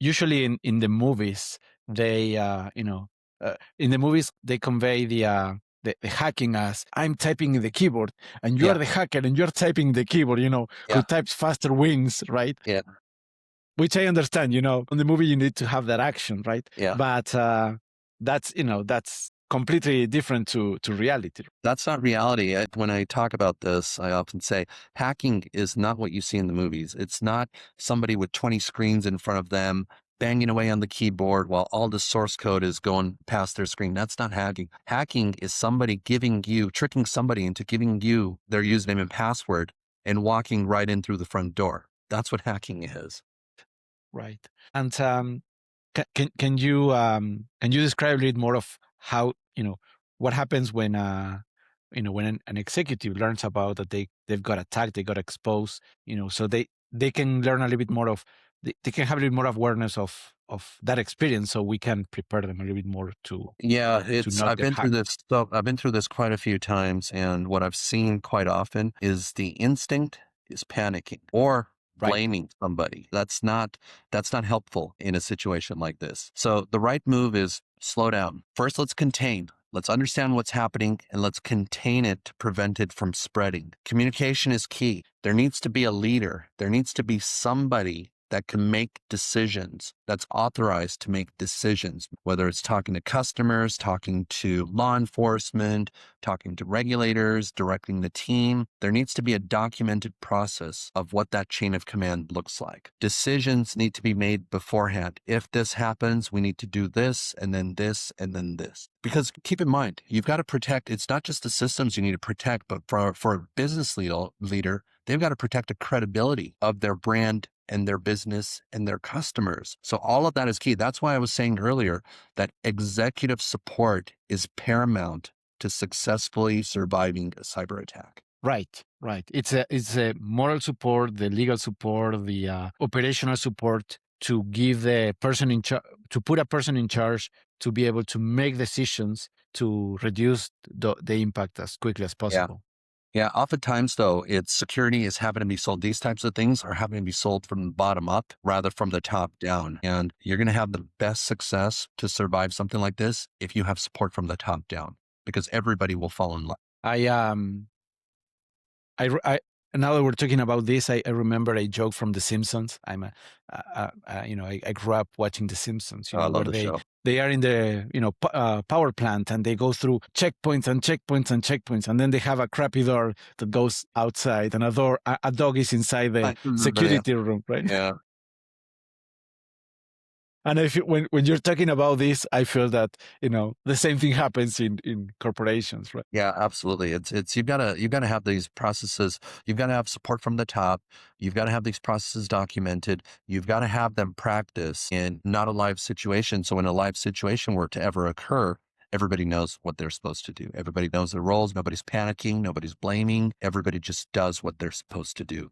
usually in the movies, they, in the movies, they convey the hacking as I'm typing in the keyboard and you are Yeah, the hacker and you're typing the keyboard, who yeah, types faster wins, right? yeah, Which I understand, in the movie you need to have that action, right? yeah. But that's completely different to reality. That's not reality. When I talk about this, I often say hacking is not what you see in the movies. It's not somebody with 20 screens in front of them banging away on the keyboard while all the source code is going past their screen. That's not hacking. Hacking is somebody tricking somebody into giving you their username and password and walking right in through the front door. That's what hacking is. Right. And can you describe a little more of how what happens when when an executive learns about that they've got attacked, they got exposed, so they can learn a little bit more of they can have a little more awareness of that experience, so we can prepare them a little bit more Yeah, to it's not I've get been through hacked. this so I've been through this quite a few times, and what I've seen quite often is the instinct is panicking or Right. blaming somebody. That's not helpful in a situation like this. So the right move is slow down. First, let's contain. Let's understand what's happening and let's contain it to prevent it from spreading. Communication is key. There needs to be a leader. There needs to be somebody that can make decisions, that's authorized to make decisions, whether it's talking to customers, talking to law enforcement, talking to regulators, directing the team. There needs to be a documented process of what that chain of command looks like. Decisions need to be made beforehand. If this happens, we need to do this, and then this, and then this. Because keep in mind, you've got to protect, it's not just the systems you need to protect, but for a business leader, they've got to protect the credibility of their brand and their business and their customers. So all of that is key. That's why I was saying earlier that executive support is paramount to successfully surviving a cyber attack. Right, right. It's a moral support, the legal support, the operational support to give the person in charge, to put a person in charge to be able to make decisions to reduce the impact as quickly as Yeah. possible. Yeah. Oftentimes though, it's security is having to be sold. These types of things are having to be sold from the bottom up rather from the top down. And you're going to have the best success to survive something like this if you have support from the top down, because everybody will fall in line. I I now that we're talking about this, I remember a joke from The Simpsons. I grew up watching The Simpsons. Oh, I love Where the show. they are in the power plant and they go through checkpoints and checkpoints and checkpoints, and then they have a crappy door that goes outside, and a dog is inside the I remember that. security room, right? Yeah. And I feel when you're talking about this, I feel that the same thing happens in corporations, right? Yeah, absolutely. It's you've gotta have these processes. You've got to have support from the top. You've got to have these processes documented. You've got to have them practice in not a live situation. So when a live situation were to ever occur, everybody knows what they're supposed to do. Everybody knows their roles. Nobody's panicking. Nobody's blaming. Everybody just does what they're supposed to do.